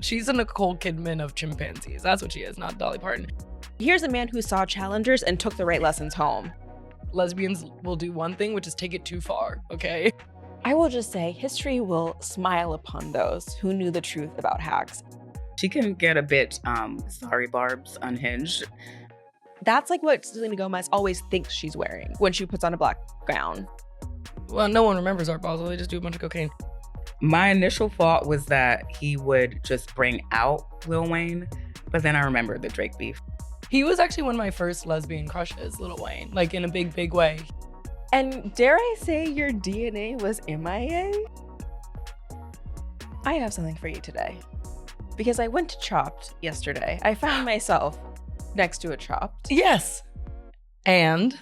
She's a Nicole Kidman of chimpanzees. That's what she is, not Dolly Parton. Here's a man who saw challengers and took the right lessons home. Lesbians will do one thing, which is take it too far, okay? I will just say, history will smile upon those who knew the truth about hags. She can get a bit, sorry Barbs, unhinged. That's like what Selena Gomez always thinks she's wearing when she puts on a black gown. Well, no one remembers Art Basel. They just do a bunch of cocaine. My initial thought was that he would just bring out Lil Wayne, but then I remembered the Drake beef. He was actually one of my first lesbian crushes, Lil Wayne, like in a big, big way. And dare I say your DNA was MIA? I have something for you today. Because I went to Chopped yesterday. I found myself next to a Chopped. Yes. And?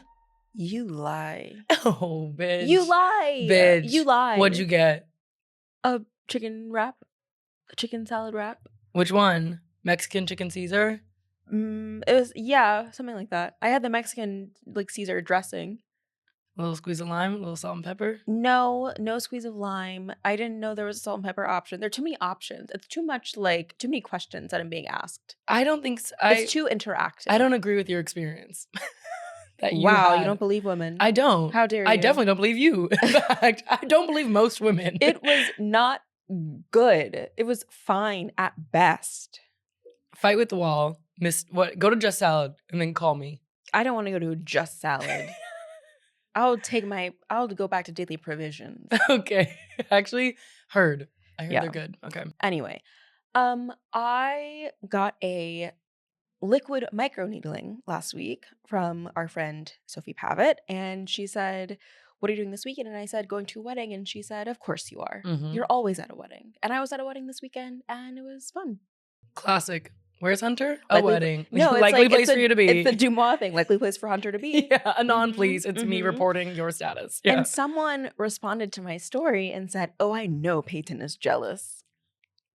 You lie. Oh, bitch. You lie. Bitch. You lie. What'd you get? A chicken wrap. A chicken salad wrap. Which one? Mexican chicken Caesar? It was, yeah, something like that. I had the Mexican, like, Caesar dressing. A little squeeze of lime, a little salt and pepper? No squeeze of lime. I didn't know there was a salt and pepper option. There are too many options. It's too much, like, too many questions that I'm being asked. I don't think so. It's too interactive. I don't agree with your experience. You don't believe women. I don't. How dare you? I definitely don't believe you. In fact, I don't believe most women. It was not good. It was fine at best. Fight with the wall. Go to Just Salad and then call me. I don't want to go to Just Salad. I'll go back to Daily Provisions. Okay. Actually, I heard they're good. Okay. Anyway, I got a liquid microneedling last week from our friend Sophie Pavitt, and she said, "What are you doing this weekend?" And I said, "Going to a wedding." And she said, "Of course you are. Mm-hmm. You're always at a wedding." And I was at a wedding this weekend, and it was fun. Classic. Where's Hunter? A wedding. No, likely place for you to be. It's the Dumois thing. Likely place for Hunter to be. Yeah, Anon, please. It's me reporting your status. Yeah. And someone responded to my story and said, "Oh, I know Peyton is jealous."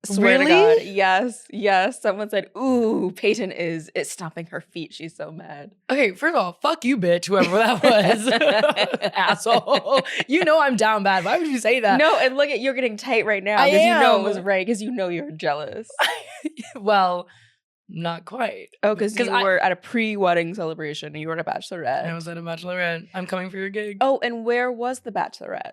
Swear Really? to God. Yes. Someone said, "Ooh, Peyton is stomping her feet. She's so mad." Okay, first of all, fuck you, bitch, whoever that was. Asshole. You know I'm down bad. Why would you say that? No, and look at you're getting tight right now I because you know am. it was right because you know you're jealous. Well, not quite. Oh, because you were at a pre-wedding celebration and you were at a bachelorette. I was at a bachelorette. I'm coming for your gig. Oh, and where was the bachelorette?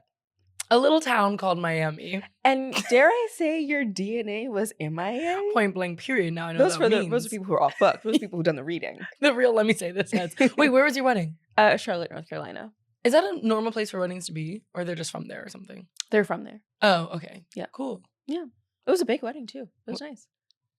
A little town called Miami. And dare I say your DNA was MIA? Point blank, period. Now I know Those what that are means. those are people who are off book. Those are people who've done the reading. The real Let Me Say This heads. Wait, where was your wedding? Charlotte, North Carolina. Is that a normal place for weddings to be? Or they're just from there or something? They're from there. Oh, okay. Yeah. Cool. Yeah. It was a big wedding too. It was nice.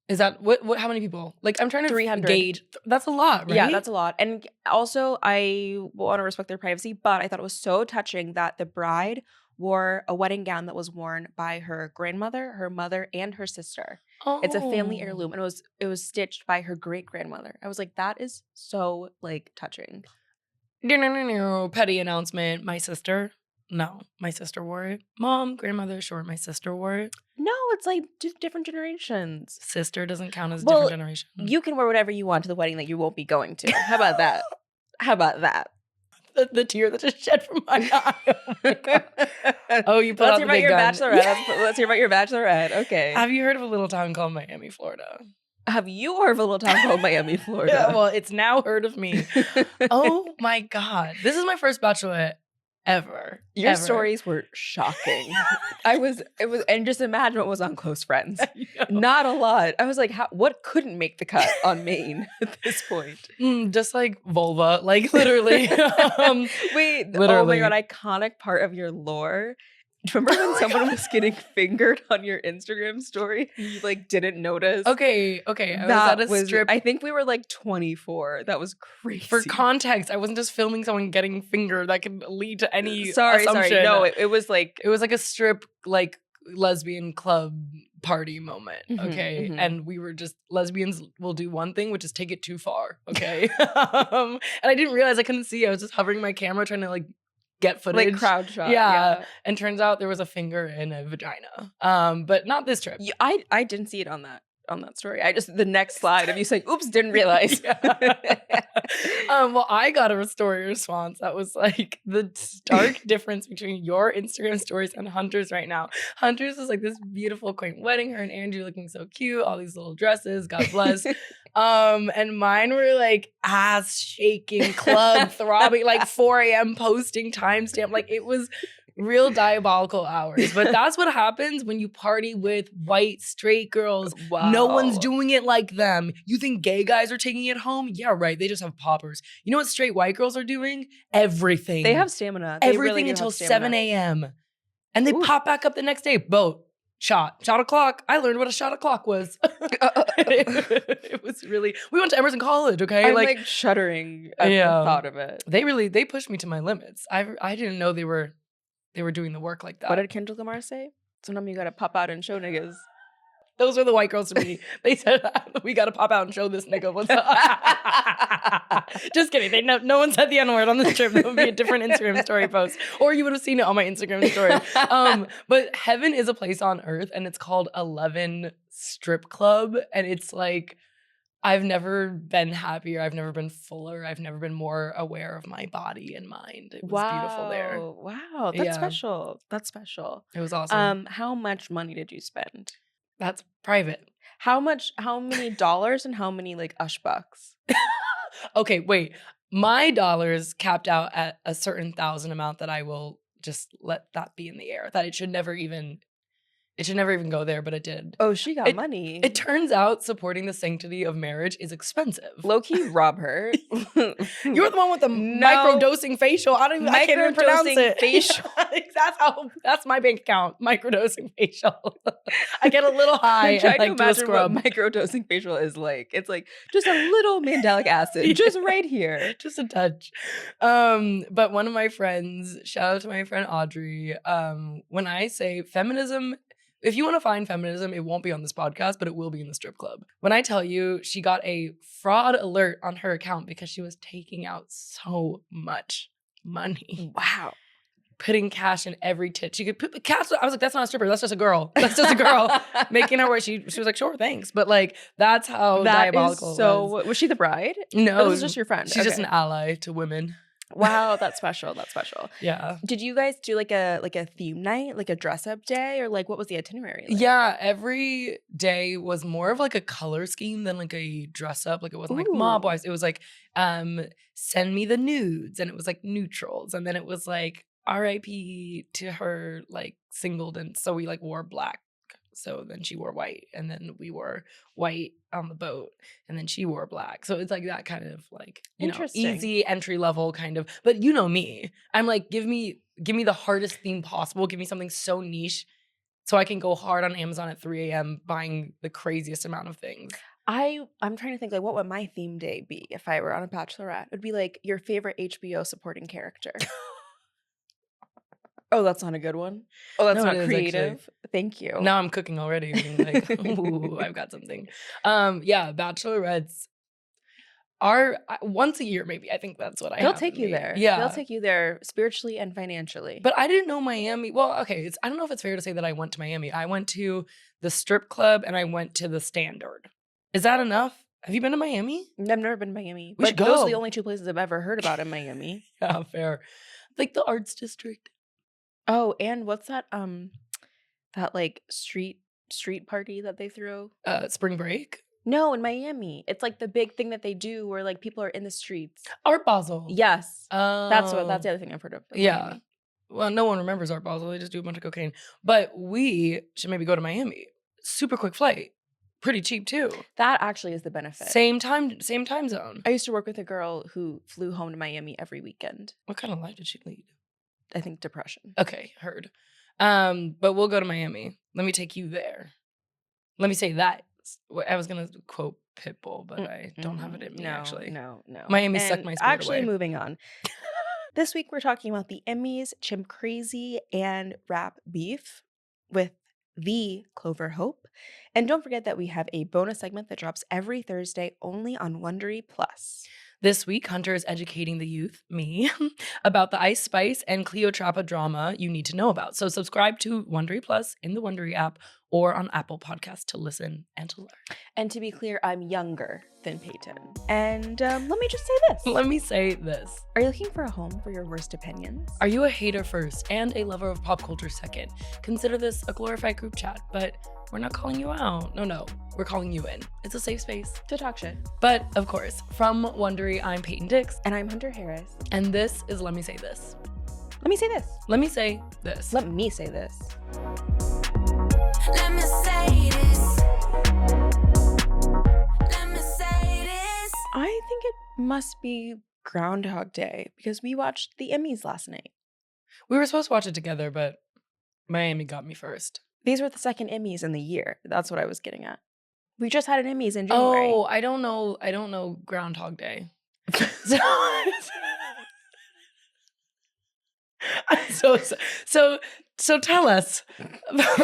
Is that, what? How many people? Like, I'm trying to 300. gauge. That's a lot, right? Yeah, that's a lot. And also, I want to respect their privacy, but I thought it was so touching that the bride wore a wedding gown that was worn by her grandmother, her mother, and her sister. Oh. It's a family heirloom, and it was stitched by her great grandmother. I was like, that is so like touching. Petty announcement. My sister. No, my sister wore it. Mom, grandmother, sure, my sister wore it. No, it's like different generations. Sister doesn't count as a Well, different generation. You can wear whatever you want to the wedding that you won't be going to. How about that? How about that? The tear that just shed from my eye. Oh, my God. Oh, you put out the big gun. Let's hear about your bachelorette. Okay. Have you heard of a little town called Miami, Florida? Have you heard of a little town called Miami, Florida? Yeah, well, it's now heard of me. Oh my God. This is my first bachelorette ever. Your ever. stories were shocking. And just imagine what was on Close Friends. Not a lot. I was like, what couldn't make the cut on Maine at this point? Just like vulva, like literally. Wait, literally. Oh my God, iconic part of your lore. Remember when someone was getting fingered on your Instagram story and you like didn't notice? Okay. I was at a strip. I think we were like 24. That was crazy. For context, I wasn't just filming someone getting fingered. That could lead to any Sorry. assumption. No, it was like a strip like lesbian club party moment. Okay. And we were just, lesbians will do one thing, which is take it too far. Okay. And I didn't realize I couldn't see. I was just hovering my camera trying to like get footage. Like crowd shot. Yeah. And turns out there was a finger in a vagina. But not this trip. I didn't see it on that. on that story. The next slide of you saying, oops, didn't realize. Well, I got a story response that was like the stark difference between your Instagram stories and Hunter's right now. Hunter's is like this beautiful, quaint wedding. Her and Andrew looking so cute, all these little dresses, God bless. And mine were like ass shaking, club throbbing, like 4 a.m. posting timestamp. Like it was real diabolical hours. But that's what happens when you party with white straight girls. Wow. No one's doing it like them. You think gay guys are taking it home? Yeah, right. They just have poppers. You know what straight white girls are doing? Everything. They have stamina. Everything until 7 a.m. And they pop back up the next day. Boat. Shot o'clock. I learned what a shot o'clock was. It was really, we went to Emerson College, okay? I'm like shuddering at the thought of it. They pushed me to my limits. I didn't know they were doing the work like that. What did Kendrick Lamar say? Sometimes you gotta pop out and show niggas. Those were the white girls to me. They said, we gotta pop out and show this nigga what's up. Just kidding. No one said the N-word on this trip. That would be a different Instagram story post. Or you would have seen it on my Instagram story. But heaven is a place on earth, and it's called 11 Strip Club. And it's like, I've never been happier. I've never been fuller. I've never been more aware of my body and mind. It was beautiful there. Wow. That's special. That's special. It was awesome. How much money did you spend? That's private. How many dollars and how many like ush bucks? Okay, wait. My dollars capped out at a certain thousand amount that I will just let that be in the air. That it should never even go there, but it did. Oh, she got money. It turns out supporting the sanctity of marriage is expensive. Low-key rob her. You're the one with the microdosing facial. I can't even pronounce it. Facial. That's my bank account. Microdosing facial. I get a little high. I'm trying and to imagine what microdosing facial is like. It's like just a little mandelic acid, just right here. Just a touch. But one of my friends, shout out to my friend Audrey, when I say feminism, if you want to find feminism, it won't be on this podcast, but it will be in the strip club. When I tell you she got a fraud alert on her account because she was taking out so much money. Wow. Putting cash in every tit. She could put the cash. I was like, that's not a stripper. That's just a girl. That's just a girl making her work. She was like, sure, thanks. But like, that's how diabolical it was. Was she the bride? No. That was just your friend. She's just an ally to women. Wow, that's special. That's special. Yeah. Did you guys do like a theme night, like a dress up day, or like what was the itinerary like? Yeah, every day was more of like a color scheme than like a dress up. Like it wasn't like mob wives. It was like send me the nudes, and it was like neutrals, and then it was like R.I.P. to her like singled, and so we like wore black. So then she wore white, and then we wore white on the boat, and then she wore black. So it's like that kind of like, you know, easy entry level kind of. But you know me, I'm like, give me the hardest theme possible. Give me something so niche, so I can go hard on Amazon at 3 a.m. buying the craziest amount of things. I'm trying to think like, what would my theme day be if I were on a Bachelorette? It would be like your favorite HBO supporting character. Oh, that's not a good one. Oh, that's not creative. Actually. Thank you. Now I'm cooking already. Being like, ooh, I've got something. Yeah, Bachelorettes are once a year, maybe. I think that's what I. They'll take you there. Yeah, they'll take you there spiritually and financially. But I didn't know Miami. Well, okay, I don't know if it's fair to say that I went to Miami. I went to the strip club and I went to the Standard. Is that enough? Have you been to Miami? I've never been to Miami. We should go. Those are the only two places I've ever heard about in Miami. Yeah, fair. Like the Arts District. Oh, and what's that? That like street party that they throw? Spring Break? No, in Miami. It's like the big thing that they do where like people are in the streets. Art Basel. Yes. That's the other thing I've heard of. Yeah. Miami. Well, no one remembers Art Basel. They just do a bunch of cocaine. But we should maybe go to Miami. Super quick flight. Pretty cheap too. That actually is the benefit. Same time zone. I used to work with a girl who flew home to Miami every weekend. What kind of life did she lead? I think depression. Okay, heard. But we'll go to Miami. Let me take you there. Let me say that. I was gonna quote Pitbull, but I don't have it in me actually. No. Miami sucked my spirit actually away. Moving on. This week we're talking about the Emmys, Chimp Crazy, and Rap Beef with the Clover Hope. And don't forget that we have a bonus segment that drops every Thursday only on Wondery Plus. This week, Hunter is educating the youth, me, about the Ice Spice and Cleopatra drama you need to know about. So subscribe to Wondery Plus in the Wondery app or on Apple Podcasts to listen and to learn. And to be clear, I'm younger than Peyton. And let me just say this. Let me say this. Are you looking for a home for your worst opinions? Are you a hater first and a lover of pop culture second? Consider this a glorified group chat, but we're not calling you out. No, we're calling you in. It's a safe space To talk shit. But of course, from Wondery, I'm Peyton Dix. And I'm Hunter Harris. And this is Let Me Say This. Let me say this. Let me say this. Let me say this. Let me say this. Let me say this. I think it must be Groundhog Day because we watched the Emmys last night. We were supposed to watch it together, but Miami got me first. These were the second Emmys in the year. That's what I was getting at. We just had an Emmys in January. Oh, I don't know Groundhog Day. So tell us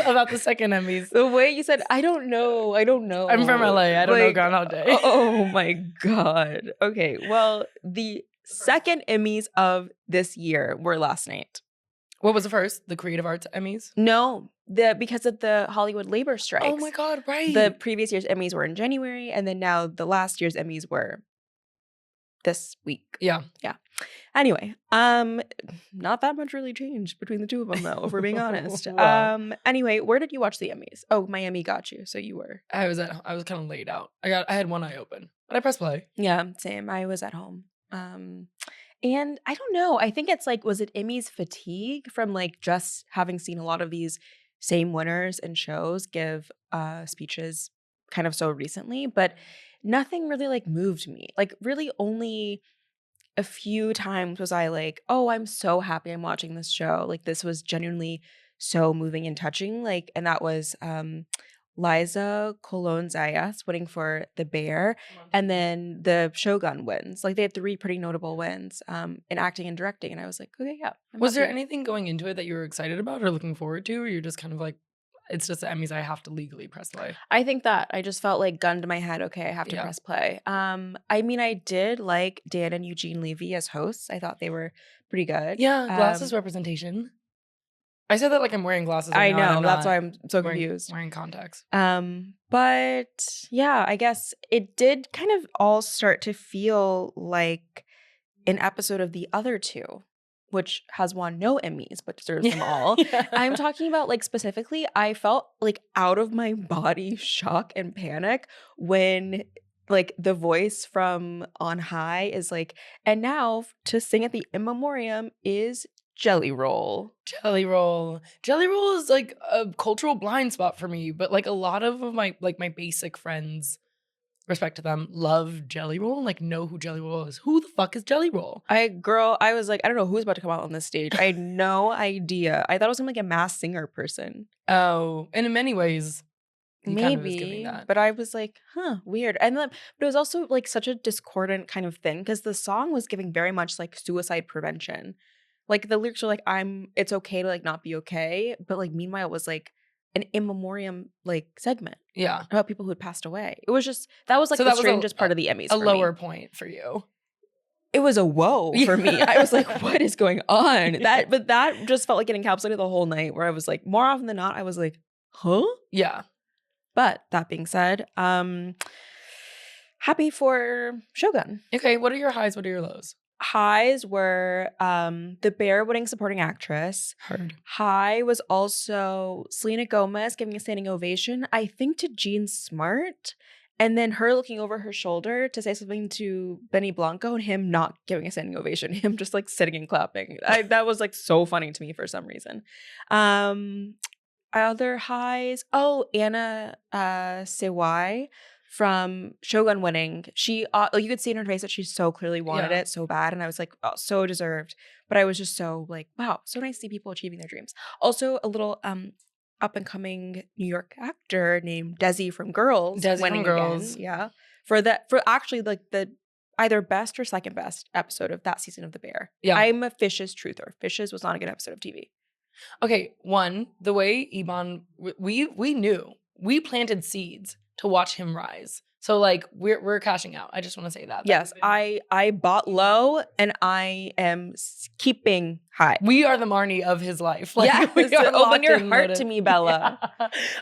about the second Emmys. The way you said, I don't know. I'm from LA. I don't know Groundhog Day. Oh my God. Okay. Well, the second Emmys of this year were last night. What was the first? The Creative Arts Emmys? No, because of the Hollywood labor strikes. Oh my God, right. The previous year's Emmys were in January, and then now the last year's Emmys were this week. Yeah. Anyway, not that much really changed between the two of them, though, if we're being honest. Wow. Anyway, where did you watch the Emmys? Oh, Miami got you, so you were. I was kind of laid out. I had one eye open, but I pressed play. Yeah, same. I was at home. And I don't know. I think it's like, was it Emmys fatigue from like just having seen a lot of these same winners and shows give speeches kind of so recently, but nothing really like moved me. Like really only a few times was I like, oh, I'm so happy I'm watching this show. Like this was genuinely so moving and touching. Like, and that was Liza Colon-Zayas winning for The Bear, and then the Shogun wins. Like they had 3 pretty notable wins in acting and directing, and I was like, okay, yeah. Was there anything going into it that you were excited about or looking forward to, or you're just kind of like, it's just the Emmys, I have to legally press play? I think that I just felt like gun to my head. Okay, I have to press play. I mean, I did like Dan and Eugene Levy as hosts. I thought they were pretty good. Yeah, glasses representation. I said that like I'm wearing glasses. I right now, know. and That's I'm why I'm so wearing, confused. Wearing contacts. But yeah, I guess it did kind of all start to feel like an episode of the other two, which has won no Emmys but deserves them all. Yeah. I'm talking about like specifically, I felt like out of my body shock and panic when like the voice from On High is like, and now to sing at the In Memoriam is Jelly Roll. Jelly Roll is like a cultural blind spot for me, but like a lot of my basic friends, respect to them, love Jelly Roll, like know who Jelly Roll is. Who the fuck is Jelly Roll? I was like, I don't know who's about to come out on this stage. I had no idea. I thought it was gonna be like a mass singer person. Oh, and in many ways, he Maybe, kind of is giving that. but I was like, weird. And then, but it was also like such a discordant kind of thing because the song was giving very much like suicide prevention. Like the lyrics were like, it's okay to like not be okay. But like meanwhile, it was like an in memoriam like segment. Yeah. About people who had passed away. It was just, that was like So the that was strangest part of the Emmys. A for lower me. point for you. It was a whoa for me. I was like, what is going on? Yeah. But that just felt like it encapsulated the whole night where I was like, more often than not, I was like, huh? Yeah. But that being said, happy for Shogun. Okay, what are your highs? What are your lows? Highs were The Bear winning supporting actress. Heard. High was also Selena Gomez giving a standing ovation, I think to Jean Smart, and then her looking over her shoulder to say something to Benny Blanco and him not giving a standing ovation, him just like sitting and clapping. That was like so funny to me for some reason. Other highs, Anna Sewai from Shogun winning. She like you could see in her face that she so clearly wanted it so bad, and I was like, oh, so deserved. But I was just so like, wow, so nice to see people achieving their dreams. Also, a little up and coming New York actor named Desi from Girls winning from Girls. again. Yeah, for actually like the either best or second best episode of that season of The Bear. Yeah, I'm a Fishes truther. Fishes was not a good episode of TV. Okay, one, the way Iban, we knew, we planted seeds to watch him rise. So like we're cashing out. I just want to say that. Yes, I bought low and I am keeping Hi. We are the Marnie of his life. Yes, we are open locked your and heart loaded. to me, Bella.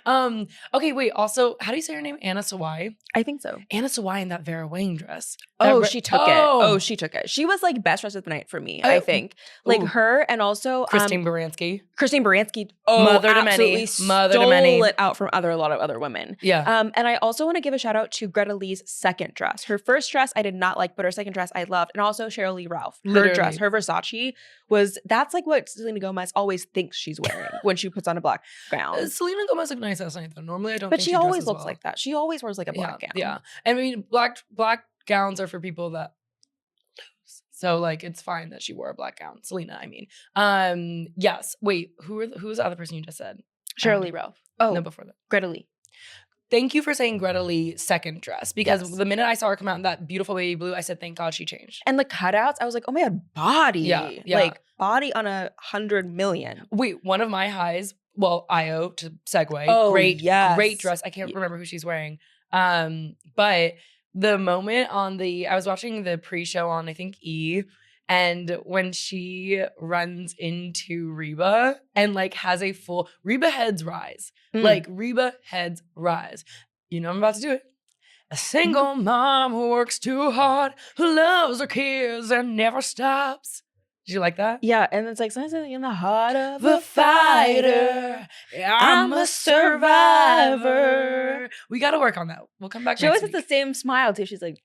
Yeah. Okay, wait. Also, how do you say her name? Anna Sawai. I think so. Anna Sawai in that Vera Wang dress. Oh, she took it. Oh, she took it. She was like best dressed of the night for me, I think. Like ooh. her and also Christine Baranski. Christine Baranski. Oh, Mother to absolutely many. Mother to stole many. it out from a lot of other women. Yeah. And I also want to give a shout out to Greta Lee's second dress. Her first dress I did not like, but her second dress I loved. And also Cheryl Lee Ralph. Her Literally. dress, her Versace that's like what Selena Gomez always thinks she's wearing when she puts on a black gown. Selena Gomez looked nice last night though. Normally I don't But think she dresses always looks well. like that. She always wears like a black gown. Yeah. I mean, black gowns are for people that lose. So like it's fine that she wore a black gown. Selena, I mean. Yes. Wait, who's the other person you just said? Cheryl Lee Ralph. Oh, No, before that. Greta Lee. Thank you for saying Greta Lee second dress because Yes. the minute I saw her come out in that beautiful baby blue, I said, thank God she changed. And the cutouts, I was like, oh my God, body. Yeah. Like body on 100 million. Wait, one of my highs, well, Io to segue. Oh, great yes. dress. I can't remember who she's wearing. But the moment I was watching the pre-show on, I think, E! And when she runs into Reba and like has a full Reba heads rise. Like Reba heads rise. You know I'm about to do it. A single mom who works too hard, who loves her kids and never stops. Did you like that? Yeah, and it's like something in the heart of The a fighter, I'm a survivor. We got to work on that. We'll come back She always next has the same smile too. She's like,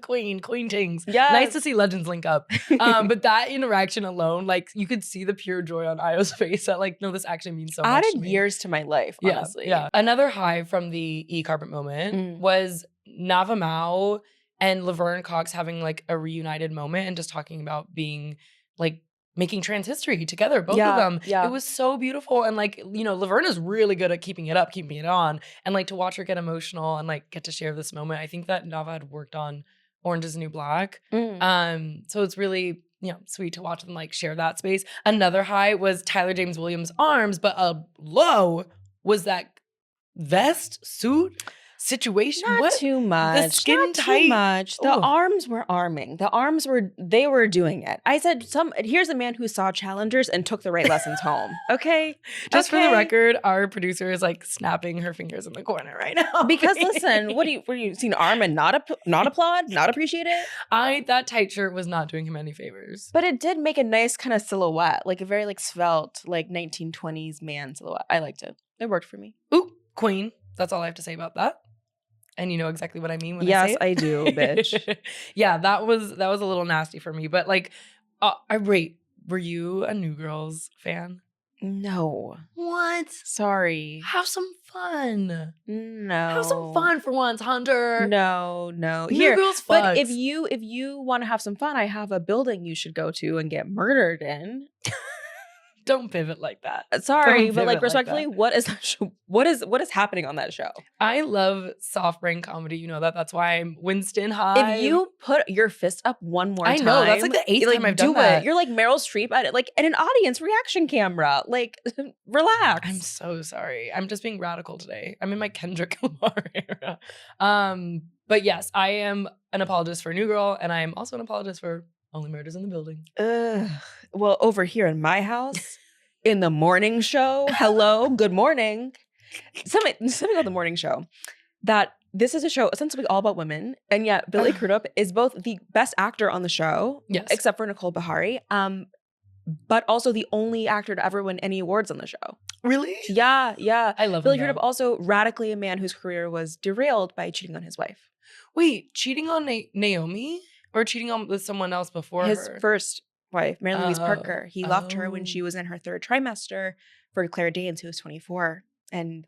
Queen Tings. Yes. Nice to see legends link up. But that interaction alone, like you could see the pure joy on Io's face that like, no, this actually means so much to added me. years to my life, honestly. Yeah. Another high from the E-carpet moment was Nava Mao and Laverne Cox having like a reunited moment and just talking about being like making trans history together, both of them. Yeah. It was so beautiful. And like, you know, Laverne is really good at keeping it up, keeping it on. And like to watch her get emotional and like get to share this moment. I think that Nava had worked on Orange is the New Black. So it's really, you know, sweet to watch them like share that space. Another high was Tyler James Williams' arms, but a low was that vest suit situation. Not too much. The skin not tight. Too much. The Ooh. arms were arming. They were doing it. I said, here's a man who saw challengers and took the right lessons home. Okay. Just for the record, our producer is like snapping her fingers in the corner right now. Because listen, what do you see an arm and not applaud, not appreciate it? That tight shirt was not doing him any favors. But it did make a nice kind of silhouette, like a very like svelte, like 1920s man silhouette. I liked it. It worked for me. Ooh, Queen. That's all I have to say about that. And you know exactly what I mean when I say it? Yes, I do, bitch. Yeah, that was a little nasty for me. But like, were you a New Girls fan? No. What? Sorry. Have some fun. No. Have some fun for once, Hunter. No. New Girls but fucks. if you want to have some fun, I have a building you should go to and get murdered in. Don't pivot like that. Sorry, Don't but like pivot respectfully, that. what is that show? What is happening on that show? I love soft brain comedy. You know that. That's why I'm Winston High. If you put your fist up one more time, I know, that's like the eighth time I've done that. You're like Meryl Streep at it, like in an audience reaction camera. Like, relax. I'm so sorry. I'm just being radical today. I'm in my Kendrick Lamar era. But yes, I am an apologist for New Girl, and I am also an apologist for Only Murders in the Building. Well, over here in my house, in the morning show, hello, good morning. Something about the morning show, that this is a show essentially all about women, and yet Billy Crudup is both the best actor on the show, Yes. except for Nicole Beharie, but also the only actor to ever win any awards on the show. Really? Yeah. I love Billy him, Crudup though. also radically a man whose career was derailed by cheating on his wife. Wait, cheating on Naomi or cheating on with someone else before His her? first wife, Mary Louise Oh. Parker. He left her when she was in her third trimester for Claire Danes, who was 24. And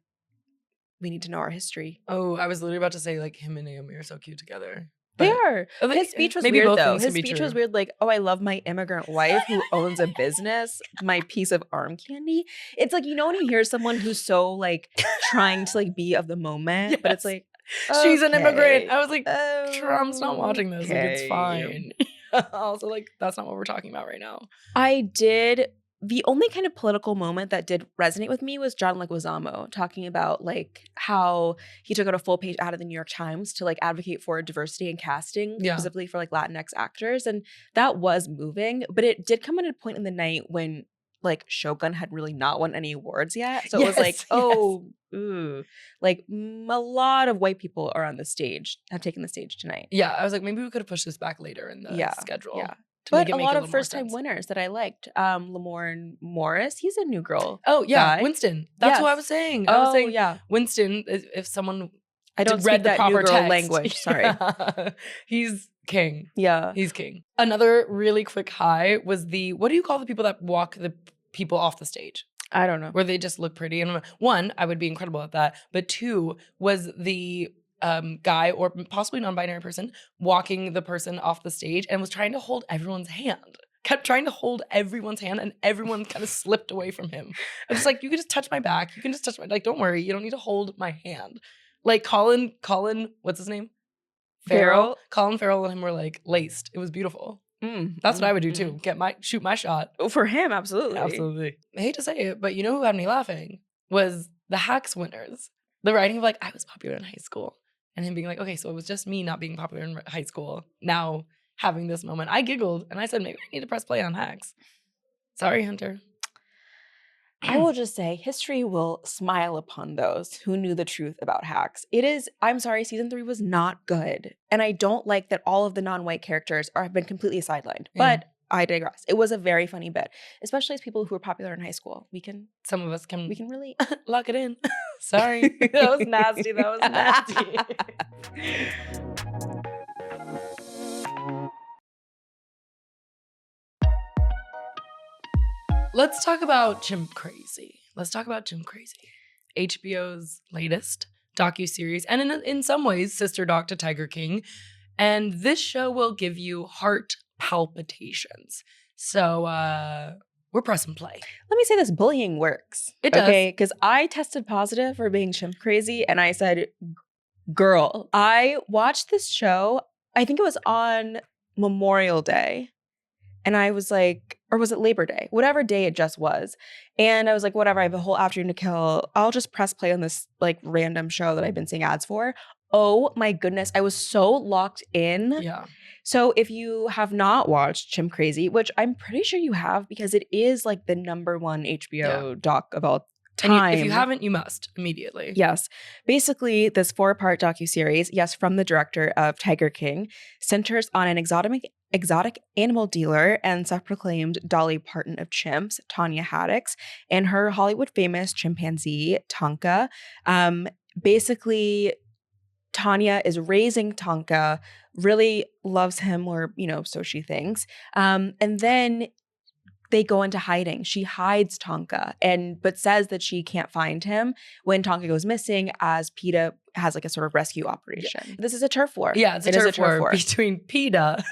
we need to know our history. Oh, I was literally about to say like him and Naomi are so cute together. They But- are. Oh, His speech was maybe weird, both though. things His can be speech was true. weird, like, oh, I love my immigrant wife who owns a business, my piece of arm candy. It's like, you know when you hear someone who's so, like, trying to, like, be of the moment, but it's Yes. like, She's an immigrant. okay, I was like, Trump's not watching this. Like, it's okay. fine. Also, like, that's not what we're talking about right now. I did The only kind of political moment that did resonate with me was John Leguizamo talking about like how he took out a full page ad of the New York Times to like advocate for diversity in casting, Yeah. specifically for like Latinx actors. And that was moving, but it did come at a point in the night when like Shogun had really not won any awards yet. So it was like, Yes, oh, ooh, like a lot of white people are on the stage, have taken the stage tonight. Yeah, I was like, maybe we could have pushed this back later in the schedule. Yeah. To make But it a make lot little of more first-time sense. winners that I liked. Lamorne Morris, he's a new girl. Oh, yeah, guy. Winston. That's what I Yes. was saying. I was Oh, saying yeah. Winston, if someone I don't read speak the that proper new girl text, language. Sorry. yeah, he's king. Yeah. He's king. Another really quick high was what do you call the people that walk the people off the stage? I don't know. Where they just look pretty. And one, I would be incredible at that. But two, was the guy or possibly non-binary person walking the person off the stage and was trying to hold everyone's hand. Kept trying to hold everyone's hand and everyone kind of slipped away from him. I was like, you can just touch my back. You can just touch my, like, don't worry. You don't need to hold my hand. Like Colin, what's his name? Farrell. Colin Farrell and him were like laced. It was beautiful. That's what I would do too. Shoot my shot. Oh, for him, absolutely. Absolutely. I hate to say it, but you know who had me laughing was the Hacks winners. The writing of like, I was popular in high school. And him being like, okay, so it was just me not being popular in high school. Now having this moment. I giggled and I said, maybe I need to press play on Hacks. Sorry, Hunter. I will just say history will smile upon those who knew the truth about Hacks. I'm sorry, season 3 was not good. And I don't like that all of the non-white characters have been completely sidelined. Yeah. But I digress. It was a very funny bit, especially as people who were popular in high school. Some of us can relate. lock it in. Sorry. That was nasty. That was nasty. Let's talk about Chimp Crazy. HBO's latest docuseries, and in some ways, sister doc to Tiger King. And this show will give you heart palpitations. So we're pressing play. Let me say this, bullying works. It does. Okay, because I tested positive for being Chimp Crazy, and I said, girl, I watched this show, I think it was on Memorial Day. And I was like, or was it Labor Day? Whatever day it just was. And I was like, whatever, I have a whole afternoon to kill. I'll just press play on this like random show that I've been seeing ads for. Oh my goodness. I was so locked in. Yeah. So if you have not watched Chimp Crazy, which I'm pretty sure you have because it is like the #1 HBO doc of all time. If you haven't, you must immediately. Yes. Basically, this 4-part docuseries, yes, from the director of Tiger King, centers on an exotic animal dealer and self-proclaimed Dolly Parton of chimps, Tanya Haddix, and her Hollywood famous chimpanzee, Tonka. Basically, Tanya is raising Tonka, really loves him, or, so she thinks. And then they go into hiding. She hides Tonka but says that she can't find him when Tonka goes missing, as PETA has like a sort of rescue operation. Yeah. This is a turf war. Yeah, it's a turf war between PETA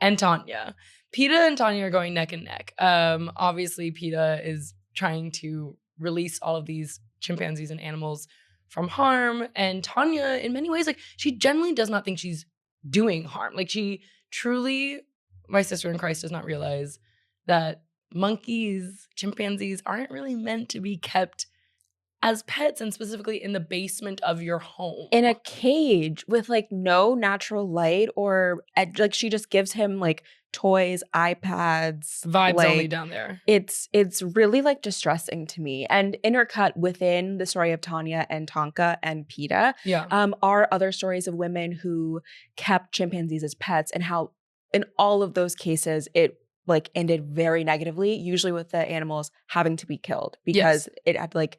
and Tanya. PETA and Tanya are going neck and neck. Obviously, PETA is trying to release all of these chimpanzees and animals from harm. And Tanya, in many ways, like, she genuinely does not think she's doing harm. Like, she truly, my sister in Christ, does not realize that monkeys, chimpanzees aren't really meant to be kept as pets, and specifically in the basement of your home. In a cage with like no natural light, or like she just gives him like toys, iPads. Vibes like, only down there. It's really like distressing to me. And intercut within the story of Tanya and Tonka and PETA are other stories of women who kept chimpanzees as pets, and how in all of those cases it like ended very negatively, usually with the animals having to be killed because it had like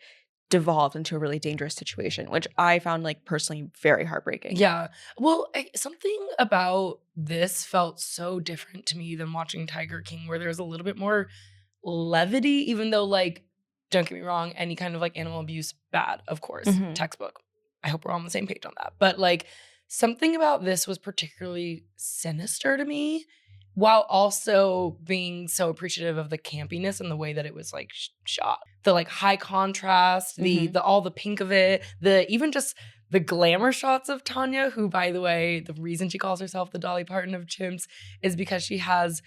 devolved into a really dangerous situation, which I found like personally very heartbreaking. Yeah. Well, something about this felt so different to me than watching Tiger King, where there's a little bit more levity, even though, like, don't get me wrong, any kind of like animal abuse, bad, of course, textbook. I hope we're all on the same page on that. But like, something about this was particularly sinister to me, while also being so appreciative of the campiness and the way that it was like shot. The like high contrast, the all the pink of it, even just the glamour shots of Tanya, who, by the way, the reason she calls herself the Dolly Parton of chimps is because she has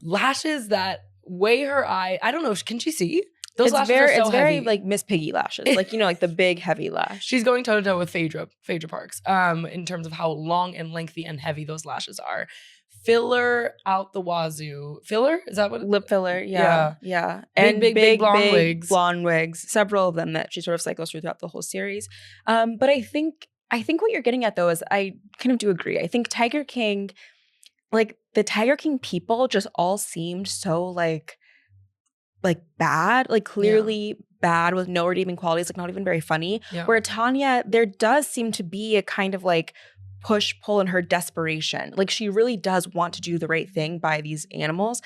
lashes that way her eye. I don't know. Can she see? Those It's lashes very, are so it's very heavy. like Miss Piggy lashes, like, you know, like the big heavy lash. She's going toe to toe with Phaedra Parks. In terms of how long and lengthy and heavy those lashes are. Filler out the wazoo. Filler? Is that what? Lip filler, yeah. Big, big blonde wigs. Blonde wigs, several of them that she sort of cycles through throughout the whole series. But I think what you're getting at though is I kind of do agree. I think Tiger King, like the Tiger King people just all seemed so like bad, like clearly bad with no redeeming qualities, like not even very funny. Yeah. Where Tanya, there does seem to be a kind of like push pull in her desperation. Like she really does want to do the right thing by these animals.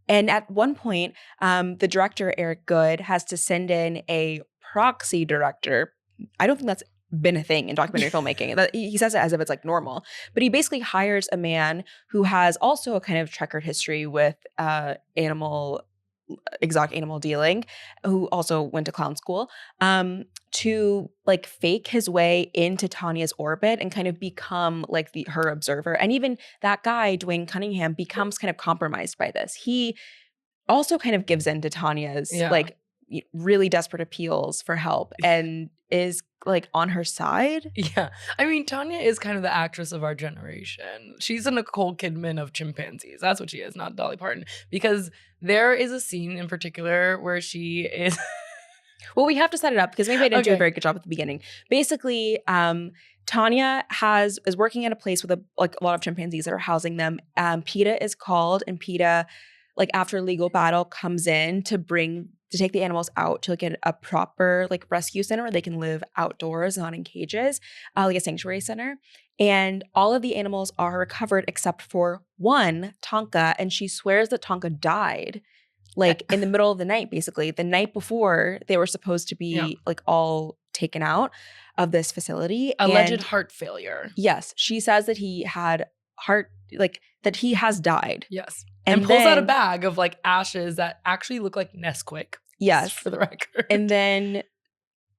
And at one point, the director, Eric Good, has to send in a proxy director. I don't think that's been a thing in documentary filmmaking. He says it as if it's like normal. But he basically hires a man who has also a kind of checkered history with exotic animal dealing, who also went to clown school, to like fake his way into Tanya's orbit and kind of become like her observer. And even that guy, Dwayne Cunningham, becomes kind of compromised by this. He also kind of gives in to Tanya's like really desperate appeals for help and is like on her side. Yeah. I mean, Tanya is kind of the actress of our generation. She's a Nicole Kidman of chimpanzees. That's what she is, not Dolly Parton. Because there is a scene in particular where she is... Well, we have to set it up because maybe I didn't do a very good job at the beginning. Basically, Tanya is working at a place with a lot of chimpanzees that are housing them. PETA is called, and PETA, like after a legal battle, comes in to take the animals out to like a proper like rescue center where they can live outdoors, not in cages, like a sanctuary center. And all of the animals are recovered except for one, Tonka, and she swears that Tonka died like in the middle of the night, basically the night before they were supposed to be like all taken out of this facility. Alleged heart failure. Yes, she says that he had that he has died. Yes. And pulls out a bag of like ashes that actually look like Nesquik. Yes. For the record. And then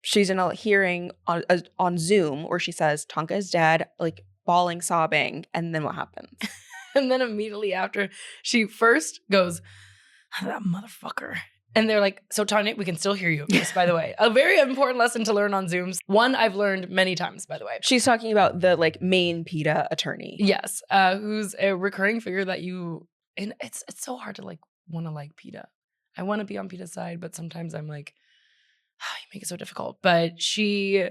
she's in a hearing on Zoom where she says Tonka is dead, like bawling, sobbing. And then what happens? And then immediately after, she first goes, that motherfucker. And they're like, so Tanya, we can still hear you. Yes, by the way. A very important lesson to learn on Zooms. One I've learned many times, by the way. She's talking about the like main PETA attorney. Yes. Who's a recurring figure that and it's so hard to like want to like PETA. I want to be on PETA's side, but sometimes I'm like, oh, you make it so difficult. But she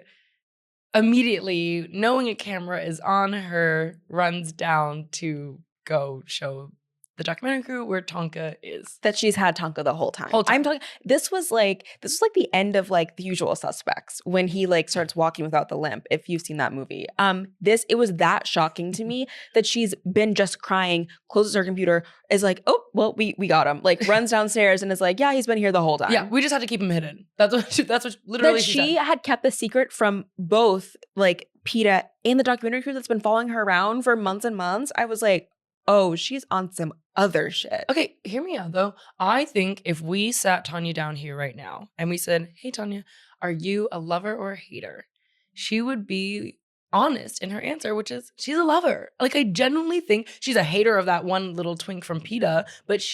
immediately, knowing a camera is on her, runs down to go show the documentary crew where Tonka is. That she's had Tonka the whole time. I'm talking. This was like the end of like The Usual Suspects when he like starts walking without the limp. If you've seen that movie, it was that shocking to me that she's been just crying, closes her computer, is like, oh well, we got him. Like runs downstairs and is like, yeah, he's been here the whole time. Yeah, we just had to keep him hidden. That's what literally she had kept the secret from both like PETA and the documentary crew that's been following her around for months and months. I was like, oh, she's on some other shit. Okay, hear me out though. I think if we sat Tanya down here right now and we said, hey Tanya, are you a lover or a hater? She would be honest in her answer, which is she's a lover. Like I genuinely think she's a hater of that one little twink from PETA, but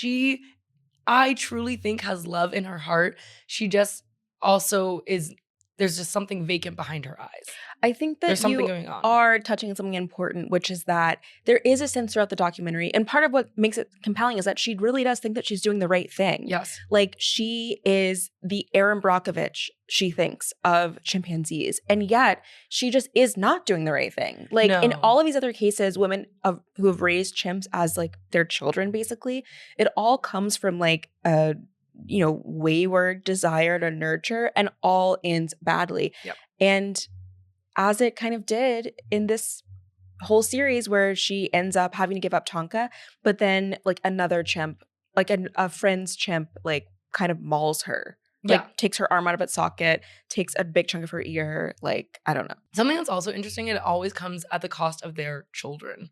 I truly think has love in her heart. She just also there's just something vacant behind her eyes. I think that there's something going on. Are touching on something important, which is that there is a sense throughout the documentary, and part of what makes it compelling is that she really does think that she's doing the right thing. Yes. Like she is the Erin Brockovich, she thinks, of chimpanzees, and yet she just is not doing the right thing. Like in all of these other cases, women who have raised chimps as like their children, basically, it all comes from like a wayward desire to nurture and all ends badly. Yep. And as it kind of did in this whole series where she ends up having to give up Tonka, but then like another chimp, like a friend's chimp, like kind of mauls her. Like takes her arm out of its socket, takes a big chunk of her ear. Like, I don't know. Something that's also interesting, it always comes at the cost of their children.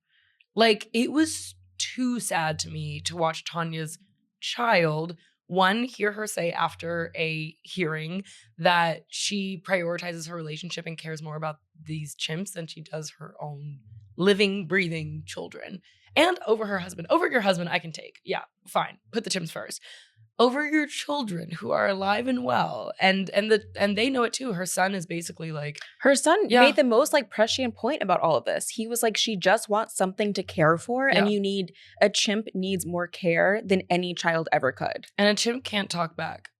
Like it was too sad to me to watch Tanya's child hear her say after a hearing that she prioritizes her relationship and cares more about these chimps than she does her own living, breathing children. And over her husband. Over your husband, I can take. Yeah, fine. Put the chimps first. Over your children who are alive and well. And they know it too. Her son is basically like, her son Yeah. made the most like prescient point about all of this. He was like, she just wants something to care for, and a chimp needs more care than any child ever could. and a chimp can't talk back.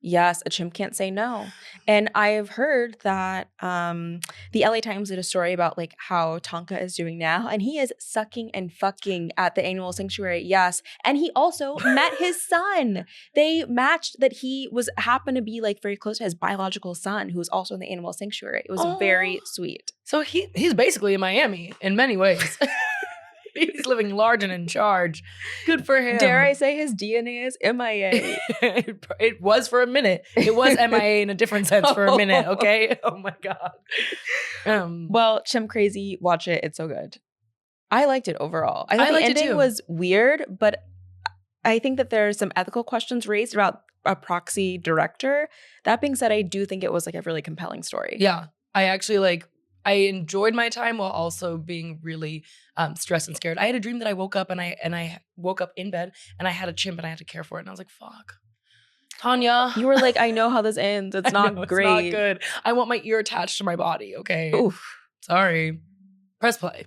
Yes, a chimp can't say no. And I have heard that the LA Times did a story about like how Tonka is doing now, and he is sucking and fucking at the animal sanctuary. Yes, and he also met his son. They matched that he happened to be like very close to his biological son, who was also in the animal sanctuary. It was very sweet. So he's basically in Miami in many ways. He's living large and in charge. Good for him. Dare I say his DNA is MIA? It was for a minute. It was MIA in a different sense for a minute, okay? Oh my God. Well, Chimp Crazy, watch it. It's so good. I liked it overall. I thought the liked it ending too. was weird, but I think that there's some ethical questions raised about a proxy director. That being said, I do think it was like a really compelling story. Yeah. I actually I enjoyed my time while also being really stressed and scared. I had a dream that I woke up and I woke up in bed and I had a chimp and I had to care for it. And I was like, fuck. Tanya. You were like, I know how this ends. It's not great. It's not good. I want my ear attached to my body, okay? Oof. Sorry. Press play.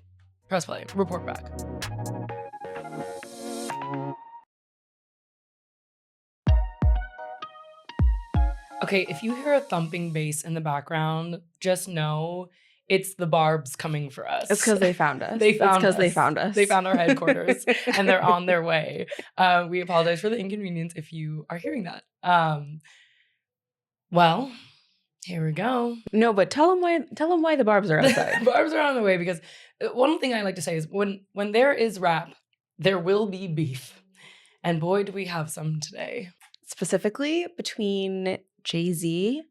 Press play. Report back. Okay, if you hear a thumping bass in the background, just know it's the Barbs coming for us. It's because they found us. They found because us. they found us. They found our headquarters and they're on their way. We apologize for the inconvenience if you are hearing that. Well, here we go. No, but tell them why the Barbs are outside. Barbs are on the way because one thing I like to say is when there is rap, there will be beef. And boy, do we have some today. Specifically between Jay-Z,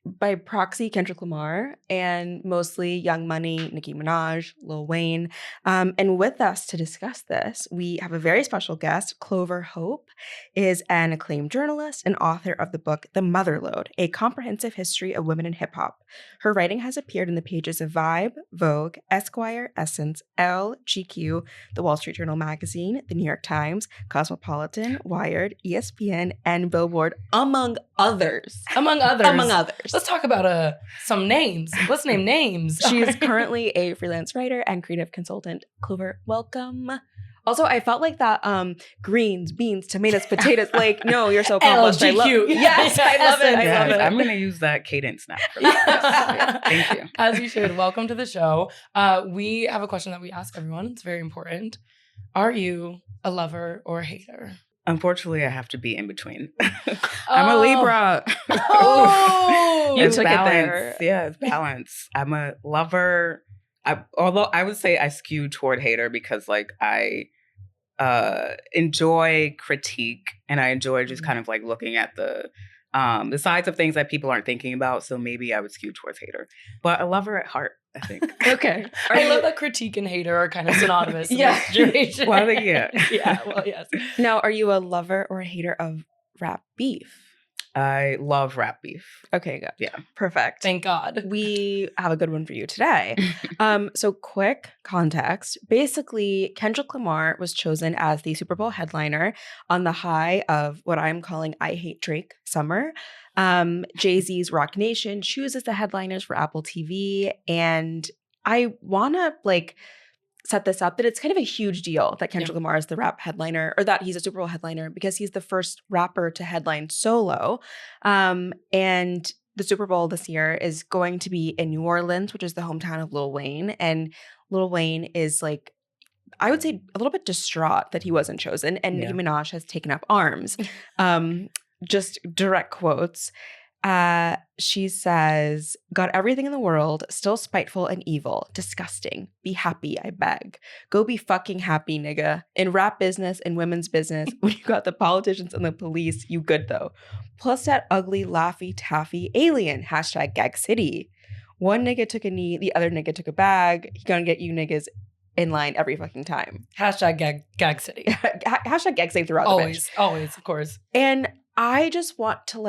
by proxy Kendrick Lamar, and mostly Young Money, Nicki Minaj, Lil Wayne. And with us to discuss this, we have a very special guest. Clover Hope is an acclaimed journalist and author of the book The Motherlode, A Comprehensive History of Women in Hip Hop. Her writing has appeared in the pages of Vibe, Vogue, Esquire, Essence, Elle, GQ, The Wall Street Journal Magazine, The New York Times, Cosmopolitan, Wired, ESPN, and Billboard, among others. Among others. Among others. Let's talk about some names. Let's name names. She is currently a freelance writer and creative consultant. Clover, welcome. Also, I felt like that greens, beans, tomatoes, potatoes. Like, no, you're so accomplished. I love LGQ. Yes, I love it. I Yes, love it. I'm going to use that cadence now. For that. Thank you. As you should. Welcome to the show. We have a question that we ask everyone. It's very important. Are you a lover or a hater? Unfortunately, I have to be in between. I'm a Libra. Oh, You It's took it balance. there. Yeah, it's balance. I'm a lover. Although I would say I skew toward hater because like I enjoy critique and I enjoy just kind of like looking at the sides of things that people aren't thinking about. So maybe I would skew towards hater, but a lover at heart, I think. Okay. I love that critique and hater are kind of synonymous. in Yeah. this situation. Well, yeah. Yeah, well, yes. Now, are you a lover or a hater of rap beef? I love rap beef. Okay, good. Yeah. Perfect. Thank God. We have a good one for you today. So quick context. Basically, Kendrick Lamar was chosen as the Super Bowl headliner on the high of what I'm calling I Hate Drake summer. Jay-Z's Rock Nation chooses the headliners for Apple TV. And I want to set this up that it's kind of a huge deal that Kendrick Lamar is the rap headliner, or that he's a Super Bowl headliner, because he's the first rapper to headline solo. And the Super Bowl this year is going to be in New Orleans, which is the hometown of Lil Wayne. And Lil Wayne is I would say a little bit distraught that he wasn't chosen. And Nicki Minaj has taken up arms. Just direct quotes. She says, got everything in the world, still spiteful and evil, disgusting. Be happy, I beg. Go be fucking happy, nigga. In rap business and women's business, when you got the politicians and the police, you good though. Plus that ugly, laffy, taffy alien, hashtag gag city. One nigga took a knee, the other nigga took a bag. He gonna get you niggas in line every fucking time. Hashtag gag city. Hashtag gag city throughout Always, the bitch. always, of course. And I just want to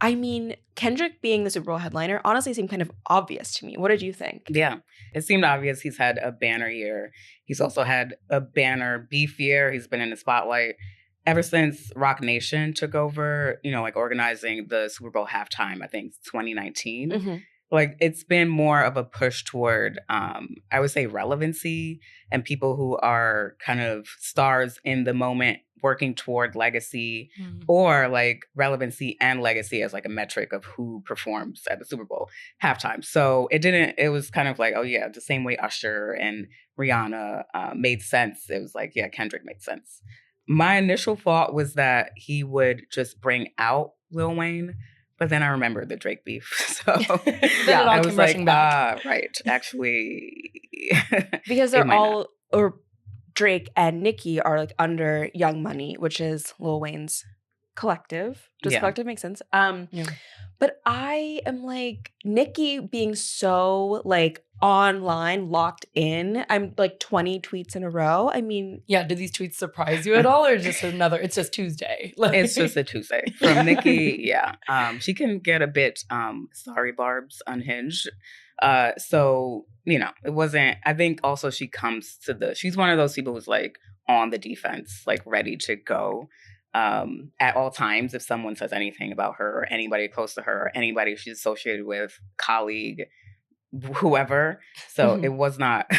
I mean, Kendrick being the Super Bowl headliner honestly seemed kind of obvious to me. What did you think? Yeah, it seemed obvious. He's had a banner year. He's also had a banner beef year. He's been in the spotlight ever since Rock Nation took over, like organizing the Super Bowl halftime, I think 2019. Mm-hmm. Like it's been more of a push toward, I would say, relevancy and people who are kind of stars in the moment working toward legacy or like relevancy and legacy as like a metric of who performs at the Super Bowl halftime. So it was kind of like, oh yeah, the same way Usher and Rihanna made sense. It was like, yeah, Kendrick made sense. My initial thought was that he would just bring out Lil Wayne, but then I remembered the Drake beef. So yeah, I was like, back. Right, actually. Because they're all, or Drake and Nicki are like under Young Money, which is Lil Wayne's collective. Does collective make sense? But I am like, Nicki being so like online, locked in. I'm like 20 tweets in a row. I mean. Yeah, did these tweets surprise you at all? Or just it's just Tuesday? It's just a Tuesday. From Nicki, yeah. She can get a bit, sorry, Barbs, unhinged. So, it wasn't, I think also she's one of those people who's like on the defense, like ready to go at all times if someone says anything about her or anybody close to her or anybody she's associated with, colleague, whoever. So it was not,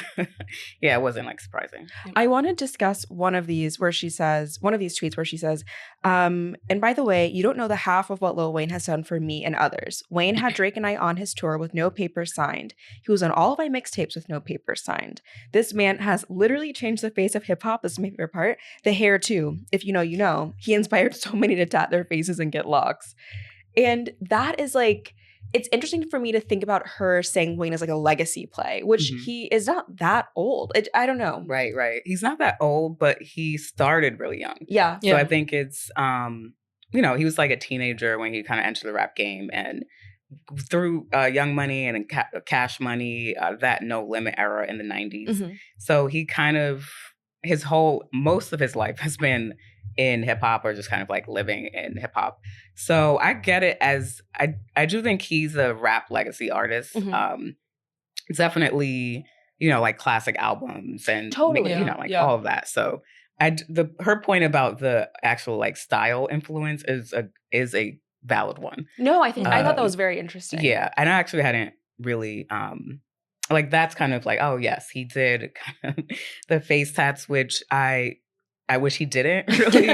it wasn't like surprising. I want to discuss one of these tweets where she says, and by the way, you don't know the half of what Lil Wayne has done for me and others. Wayne had Drake and I on his tour with no papers signed. He was on all of my mixtapes with no papers signed. This man has literally changed the face of hip hop. This is my favorite part. The hair too. If you know, you know. He inspired so many to tat their faces and get locks. And that is like, it's interesting for me to think about her saying Wayne is like a legacy play, which he is not that old. I don't know. Right. He's not that old, but he started really young. Yeah. So I think it's, he was like a teenager when he kind of entered the rap game, and through Young Money and Cash Money, that No Limit era in the 90s. So he kind of, most of his life has been in hip hop or just kind of like living in hip hop. So I get it as I do think he's a rap legacy artist. Definitely, like classic albums and all of that. So her point about the actual like style influence is a valid one. No, I thought that was very interesting. Yeah, and I actually hadn't really like that's kind of like, oh yes, he did kind of the face tats, which I wish he didn't really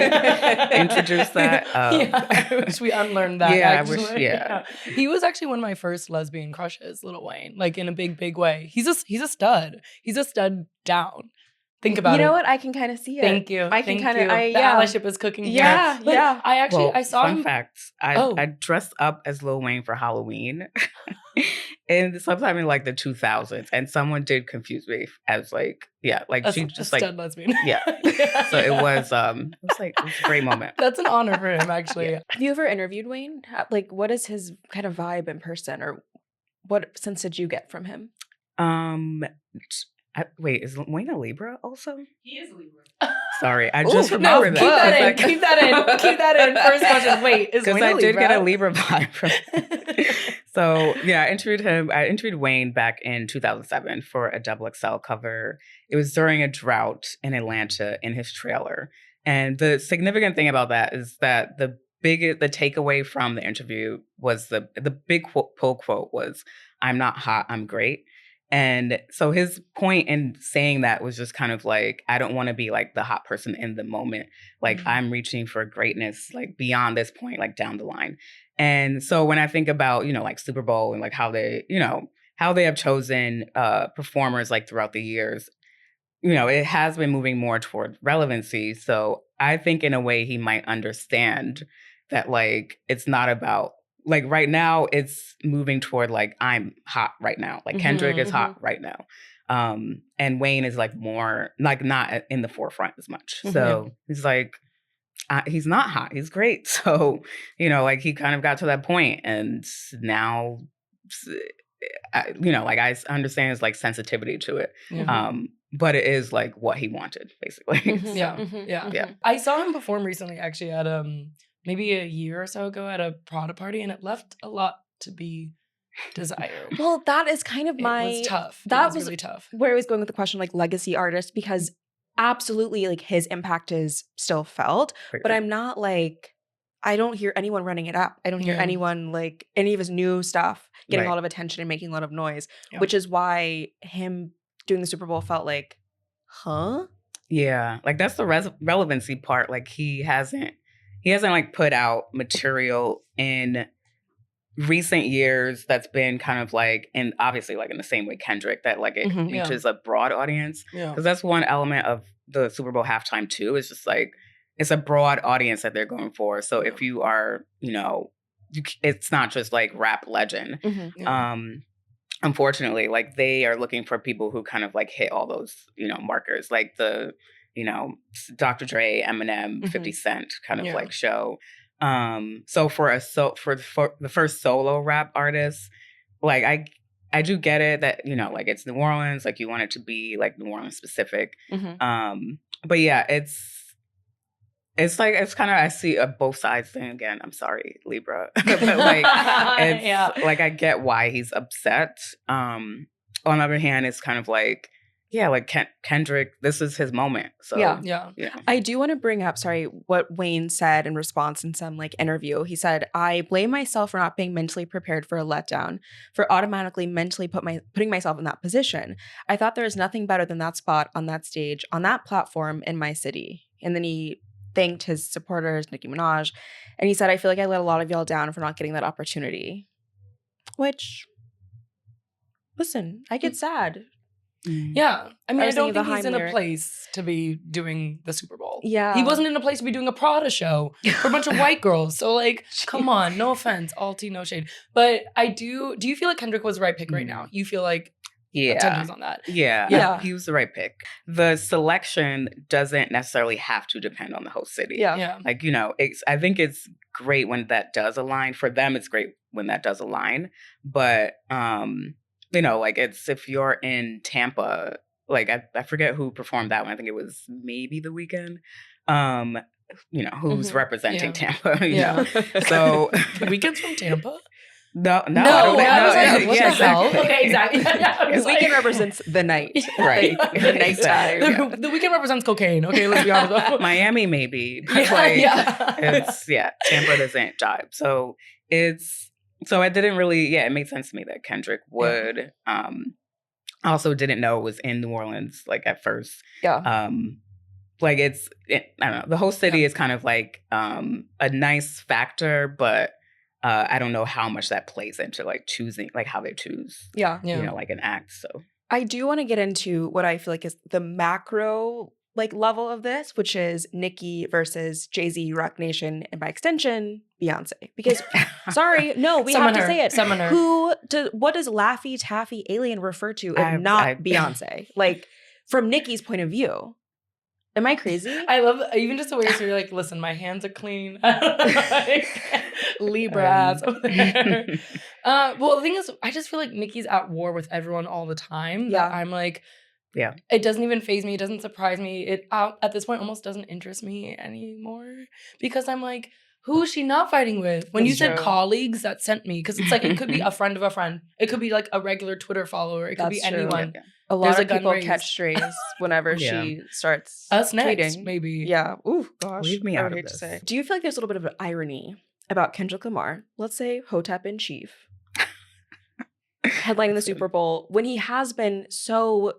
introduce that. I wish we unlearned that. Yeah, actually. I wish. Yeah, he was actually one of my first lesbian crushes, Lil Wayne. Like in a big way. He's a stud. He's a stud down. Think about it. You know what? I can kind of see it. Thank you. I can kind of. The allyship is cooking. Yeah, here. yeah. I saw him. Fun fact: I dressed up as Lil Wayne for Halloween, and sometime in like the 2000s, and someone did confuse me as like she just like stud lesbian. Yeah. So it was a great moment. That's an honor for him, actually. Yeah. Have you ever interviewed Wayne? Like, what is his kind of vibe in person, or what sense did you get from him? Wait, is Wayne a Libra also? He is a Libra. Sorry, I just remember that. Keep that in. First question. Wait, is Wayne a Libra? Because I did get a Libra vibe from him. So, yeah, I interviewed Wayne back in 2007 for a XXL cover. It was during a drought in Atlanta in his trailer. And the significant thing about that is that the takeaway from the interview was the big pull quote was, "I'm not hot, I'm great." And so his point in saying that was just kind of like, I don't want to be like the hot person in the moment. Like I'm reaching for greatness, like beyond this point, like down the line. And so when I think about, like Super Bowl and like how they have chosen performers like throughout the years, it has been moving more toward relevancy. So I think in a way he might understand that like, it's not about, like right now, it's moving toward like I'm hot right now. Like Kendrick is hot right now, and Wayne is like more like not in the forefront as much. So he's like, he's not hot. He's great. So like he kind of got to that point, and now, like I understand his like sensitivity to it. But it is like what he wanted, basically. Yeah. I saw him perform recently, actually, at maybe a year or so ago at a Prada party, and it left a lot to be desired. Well, that is kind of It was tough. That It was was really tough. where I was going with the question, like legacy artist, because absolutely, like his impact is still felt, but I'm not like, I don't hear anyone running it up. I don't hear Yeah. anyone like any of his new stuff getting Right. a lot of attention and making a lot of noise, Yeah. which is why him doing the Super Bowl felt like, huh? Yeah, like that's the relevancy part. Like he hasn't like put out material in recent years that's been kind of like, and obviously like in the same way Kendrick, that like it Mhm. Yeah. reaches a broad audience. Yeah. Because that's one element of the Super Bowl halftime too. It's just like it's a broad audience that they're going for. So if you are, it's not just like rap legend. Mhm. Yeah. Unfortunately, like they are looking for people who kind of like hit all those, markers, like the, Dr. Dre, Eminem, 50 Cent kind of Yeah. like show. So for the first solo rap artist, like I do get it that, like it's New Orleans, like you want it to be like New Orleans specific. Mhm. But yeah, it's like, it's kind of, I see both sides thing again. I'm sorry, Libra. But like, it's Yeah. like, I get why he's upset. On the other hand, it's kind of like, yeah, like Kendrick, this is his moment. So Yeah. Yeah. I do want to bring up, what Wayne said in response in some like interview. He said, I blame myself for not being mentally prepared for a letdown, for automatically mentally putting myself in that position. I thought there was nothing better than that spot on that stage, on that platform in my city. And then he thanked his supporters, Nicki Minaj. And he said, I feel like I let a lot of y'all down for not getting that opportunity. Which, listen, I get sad. Yeah. I mean, I I, was don't thinking think the he's Haim in a lyric. place to be doing the Super Bowl. Yeah. He wasn't in a place to be doing a Prada show for a bunch of white girls. So, like, come on. No offense. All tea, no shade. But do you feel like Kendrick was the right pick right now? You feel like Yeah. attention's on that? Yeah. Yeah. He was the right pick. The selection doesn't necessarily have to depend on the host city. Yeah. Yeah. Like, I think it's great when that does align. For them, it's great when that does align. But, like it's, if you're in Tampa, like I forget who performed that one. I think it was maybe The Weeknd. Who's representing Tampa. you know? So The Weeknd's from Tampa? No, I No, don't think. I was like, what yeah, the hell? exactly. Okay, exactly. I was The Weeknd like- represents the night. Right. Like, the nighttime. The Weeknd represents cocaine. Okay, let's be honest. Miami maybe. But Yeah. it's Tampa doesn't jibe. So it didn't really, it made sense to me that Kendrick would. I also didn't know it was in New Orleans, like at first. Yeah. Like I don't know. The host city is kind of like a nice factor, but I don't know how much that plays into like choosing, like how they choose, Yeah. like an act. So I do want to get into what I feel like is the macro like level of this, which is Nicki versus Jay-Z, Rock Nation, and by extension, Beyonce. Because sorry, no, we Summon have to her. say it. Summon her. What does Laffy Taffy Alien refer to if I- not Beyonce? Like from Nicki's point of view. Am I crazy? I love even just the way you're like, listen, my hands are clean. Like, Libra ass over there. Well, the thing is, I just feel like Nicki's at war with everyone all the time. Yeah. That I'm like, Yeah. It doesn't even faze me. It doesn't surprise me. It at this point almost doesn't interest me anymore because I'm like, who is she not fighting with? When That's you said true. colleagues, that sent me because it's like it could be a friend of a friend. It could be like a regular Twitter follower. It could be That's true. anyone. A lot There's a of gun people raised. catch strays whenever Yeah. she starts Us next, tweeting. maybe. Yeah. Ooh, gosh. Leave me I out would of hate to this. say. Do you feel like there's a little bit of an irony about Kendrick Lamar, let's say Hotep in Chief, headlining the Super Bowl when he has been so,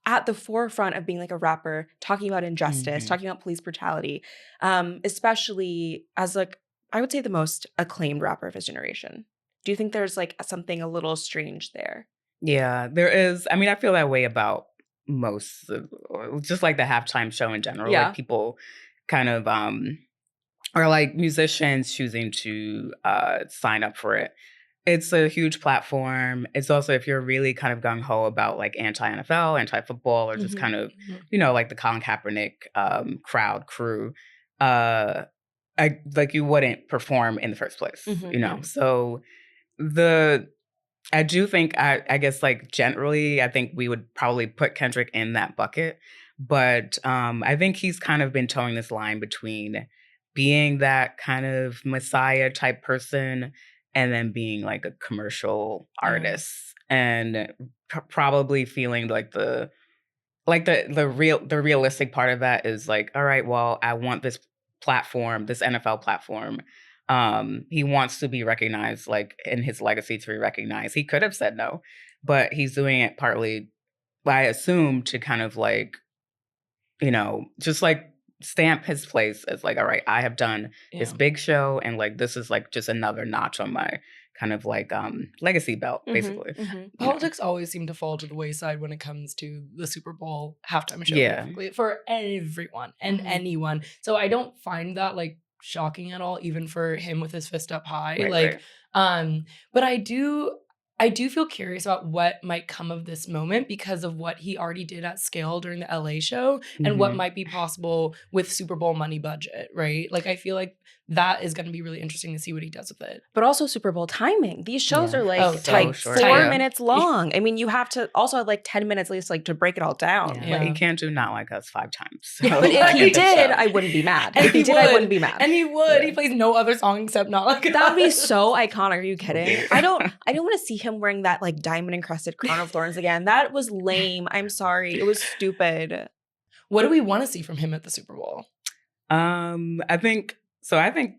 at the forefront of being like a rapper, talking about injustice, Mhm. talking about police brutality, especially as like, I would say the most acclaimed rapper of his generation. Do you think there's like something a little strange there? Yeah, there is. I mean, I feel that way about most, just like the halftime show in general. Yeah. Like people kind of, or like musicians choosing to sign up for it. It's a huge platform. It's also, if you're really kind of gung-ho about like anti-NFL, anti-football, or just Mhm. kind of, like the Colin Kaepernick crew, you wouldn't perform in the first place, Mhm. So I do think, I guess, like, generally, I think we would probably put Kendrick in that bucket. But I think he's kind of been towing this line between being that kind of messiah type person and then being like a commercial artist and probably feeling like the realistic part of that is like, all right, well, I want this platform, this NFL platform. He wants to be recognized, like in his legacy to be recognized. He could have said no, but he's doing it partly, I assume, to kind of like, just like stamp his place as like, all right, I have done this big show and like this is like just another notch on my kind of like legacy belt, basically. Politics always seem to fall to the wayside when it comes to the Super Bowl halftime show, basically, for everyone and anyone. So I don't find that like shocking at all, even for him with his fist up high. But I do feel curious about what might come of this moment because of what he already did at scale during the LA show and what might be possible with Super Bowl money budget, right? Like, I feel like that is going to be really interesting to see what he does with it. But also Super Bowl timing. These shows are like so 4 minutes long. I mean, you have to also have like 10 minutes at least like to break it all down. Like, he can't do Not Like Us 5 times. So. But if he did, I wouldn't be mad. If he did, I wouldn't be mad. And he would. Yeah. He plays no other song except Not Like Us. That would be so iconic. Are you kidding? I don't want to see him wearing that like diamond encrusted crown of thorns again. That was lame. I'm sorry. It was stupid. What do we want to see from him at the Super Bowl? I think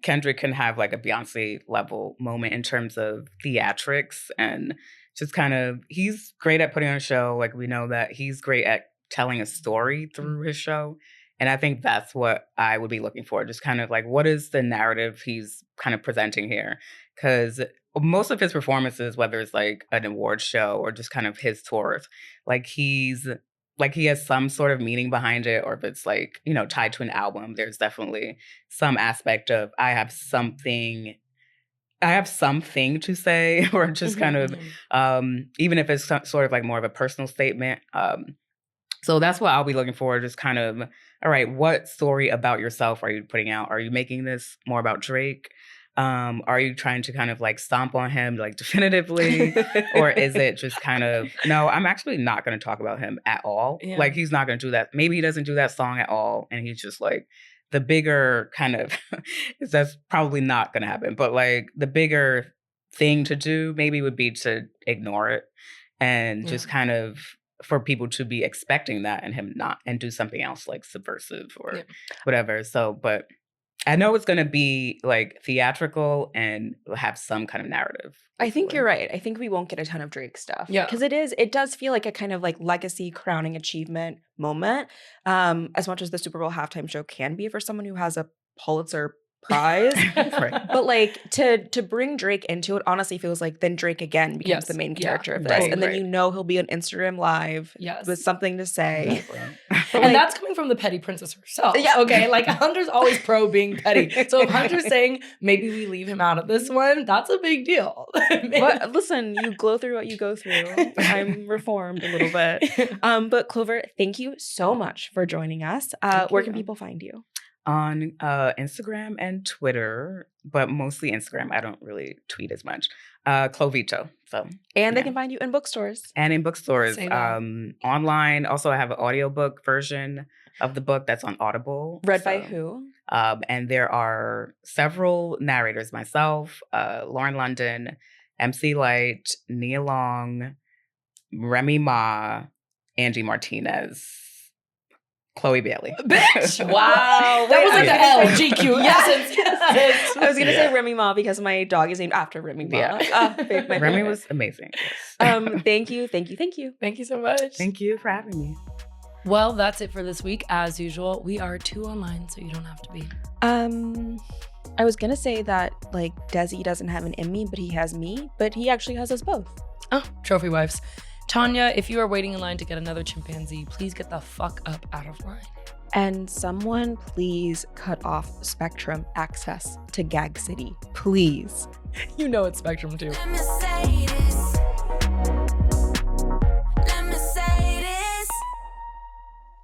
Kendrick can have like a Beyonce level moment in terms of theatrics and just kind of, he's great at putting on a show. Like, we know that he's great at telling a story through his show. And I think that's what I would be looking for. Just kind of like, what is the narrative he's kind of presenting here? Because most of his performances, whether it's like an award show or just kind of his tours, like he has some sort of meaning behind it, or if it's like, tied to an album, there's definitely some aspect of I have something to say, or just kind of, even if it's sort of like more of a personal statement. So that's what I'll be looking for, just kind of, all right, what story about yourself are you putting out? Are you making this more about Drake? Are you trying to kind of like stomp on him like definitively? Or is it just kind of, no, I'm actually not going to talk about him at all. Yeah. Like, he's not going to do that. Maybe he doesn't do that song at all. And he's just like the bigger kind of, that's probably not going to happen. But like the bigger thing to do maybe would be to ignore it and just kind of for people to be expecting that and him not, and do something else like subversive or whatever. So, but I know it's going to be like theatrical and have some kind of narrative. I think you're right. I think we won't get a ton of Drake stuff. Yeah. Because it does feel like a kind of like legacy crowning achievement moment. As much as the Super Bowl halftime show can be for someone who has a Pulitzer Prize. But like to bring Drake into it honestly feels like then Drake again becomes the main character of this. And then he'll be on Instagram Live with something to say. And that's coming from the petty princess herself. Yeah. Okay. Like, Hunter's always pro being petty. So if Hunter's saying maybe we leave him out of this one, that's a big deal. But listen, you glow through what you go through. I'm reformed a little bit. But Clover, thank you so much for joining us. Where can people find you? On Instagram and Twitter, but mostly Instagram. I don't really tweet as much. Clovito. So, and they can find you in bookstores. And in bookstores. Online. Also, I have an audiobook version of the book that's on Audible. Read by who? And there are several narrators. Myself, Lauren London, MC Light, Nia Long, Remy Ma, Angie Martinez, Chloe Bailey. Bitch! Wow. That was like the LGQ essence. Yes. I was going to say Remy Ma because my dog is named after Remy Ma. Yeah. Remy was amazing. Thank you. Thank you so much. Thank you for having me. Well, that's it for this week. As usual, we are 2 online, so you don't have to be. I was going to say that like Desi doesn't have an Emmy, but he has me, but he actually has us both. Oh, trophy wives. Tanya, if you are waiting in line to get another chimpanzee, please get the fuck up out of line. And someone please cut off Spectrum access to Gag City. Please. You know it's Spectrum too.